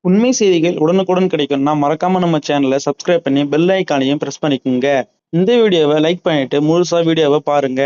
உண்மை செய்திகள் உடனுக்குடன் கிடைக்கும்னா மறக்காம நம்ம சேனலை சப்ஸ்கிரைப் பண்ணி பெல் ஐக்கானையும் பிரஸ் பண்ணிக்கோங்க. இந்த வீடியோவை லைக் பண்ணிட்டு முழுசா வீடியோவை பாருங்க.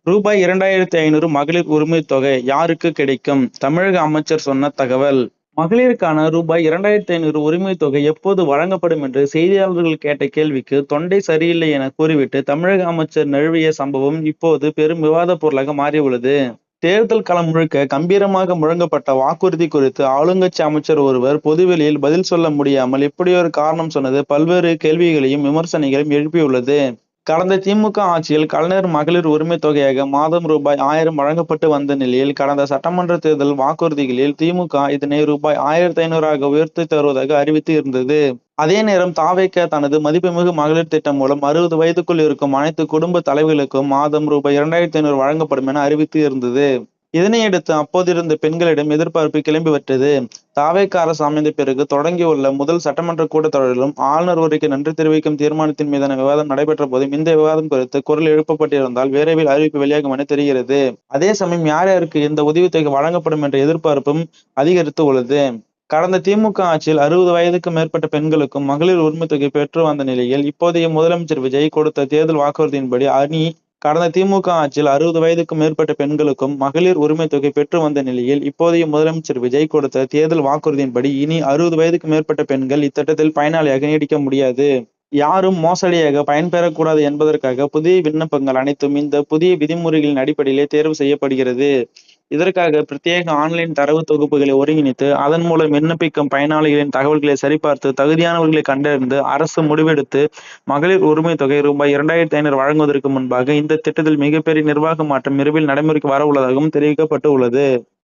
ரூபாய் 2500 மகளிர் உரிமை தொகை யாருக்கு கிடைக்கும்? தமிழக அமைச்சர் சொன்ன தகவல். மகளிருக்கான ரூபாய் 2500 உரிமை தொகை எப்போது வழங்கப்படும் என்று செய்தியாளர்கள் கேட்ட கேள்விக்கு தொண்டை சரியில்லை என கூறிவிட்டு தமிழக அமைச்சர் நழுவிய சம்பவம் இப்போது பெரும் விவாத பொருளாக மாறியுள்ளது. தேர்தல் களம் முழுக்க கம்பீரமாக முழங்கப்பட்ட வாக்குறுதி குறித்து ஆளுங்கட்சி அமைச்சர் ஒருவர் பொதுவெளியில் பதில் சொல்ல முடியாமல் இப்படியொரு காரணம் சொன்னது பல்வேறு கேள்விகளையும் விமர்சனங்களையும் எழுப்பியுள்ளது. கடந்த திமுக ஆட்சியில் கலைஞர் மகளிர் உரிமை தொகையாக மாதம் ரூபாய் 1000 வழங்கப்பட்டு வந்த நிலையில் கடந்த சட்டமன்ற தேர்தல் வாக்குறுதிகளில் திமுக இதனை ரூபாய் 1500 உயர்த்தி தருவதாக அறிவித்து இருந்தது. அதே நேரம் தாவேக தனது மதிப்புமிகு மகளிர் திட்டம் மூலம் 60 வயதுக்குள் இருக்கும் அனைத்து குடும்ப தலைவர்களுக்கும் மாதம் ரூபாய் 2500 வழங்கப்படும் என அறிவித்து இருந்தது. இதனையடுத்து அப்போதிருந்த பெண்களிடம் எதிர்பார்ப்பு கிளம்பிவிட்டது. தாவேக அரசு அமைந்த பிறகு தொடங்கியுள்ள முதல் சட்டமன்ற கூட்டத்தொடரிலும் ஆளுநர் உரைக்கு நன்றி தெரிவிக்கும் தீர்மானத்தின் மீதான விவாதம் நடைபெற்ற போதும் இந்த விவாதம் குறித்து குரல் எழுப்பப்பட்டிருந்தால் விரைவில் அறிவிப்பு வெளியாகும் என தெரிகிறது. அதே சமயம் யார் யாருக்கு இந்த உதவித்தொகை வழங்கப்படும் என்ற எதிர்பார்ப்பும் அதிகரித்து உள்ளது. கடந்த திமுக ஆட்சியில் 60 வயதுக்கு மேற்பட்ட பெண்களுக்கும் மகளிர் உரிமை தொகை பெற்று வந்த நிலையில் இப்போதைய முதலமைச்சர் விஜய் கொடுத்த தேர்தல் வாக்குறுதியின்படி கடந்த திமுக ஆட்சியில் 60 வயதுக்கு மேற்பட்ட பெண்களுக்கும் மகளிர் உரிமை தொகை பெற்று வந்த நிலையில் இப்போதைய முதலமைச்சர் விஜய் கொடுத்த தேர்தல் வாக்குறுதியின்படி இனி 60 வயதுக்கு மேற்பட்ட பெண்கள் இத்திட்டத்தில் பயனாளியாக நீடிக்க முடியாது. யாரும் மோசடியாக பயன்பெறக்கூடாது என்பதற்காக புதிய விண்ணப்பங்கள் அனைத்தும் இந்த புதிய விதிமுறைகளின் அடிப்படையிலே தேர்வு செய்யப்படுகிறது. இதற்காக பிரத்யேக ஆன்லைன் தரவு தொகுப்புகளை ஒருங்கிணைத்து அதன் மூலம் விண்ணப்பிக்கும் பயனாளிகளின் தகவல்களை சரிபார்த்து தகுதியானவர்களை கண்டறிந்து அரசு முடிவெடுத்து மகளிர் உரிமை தொகை ரூபாய் 2500 வழங்குவதற்கு முன்பாக இந்த திட்டத்தில் மிகப்பெரிய நிர்வாக மாற்றம் விரைவில் நடைமுறைக்கு வர உள்ளதாகவும் தெரிவிக்கப்பட்டு உள்ளது.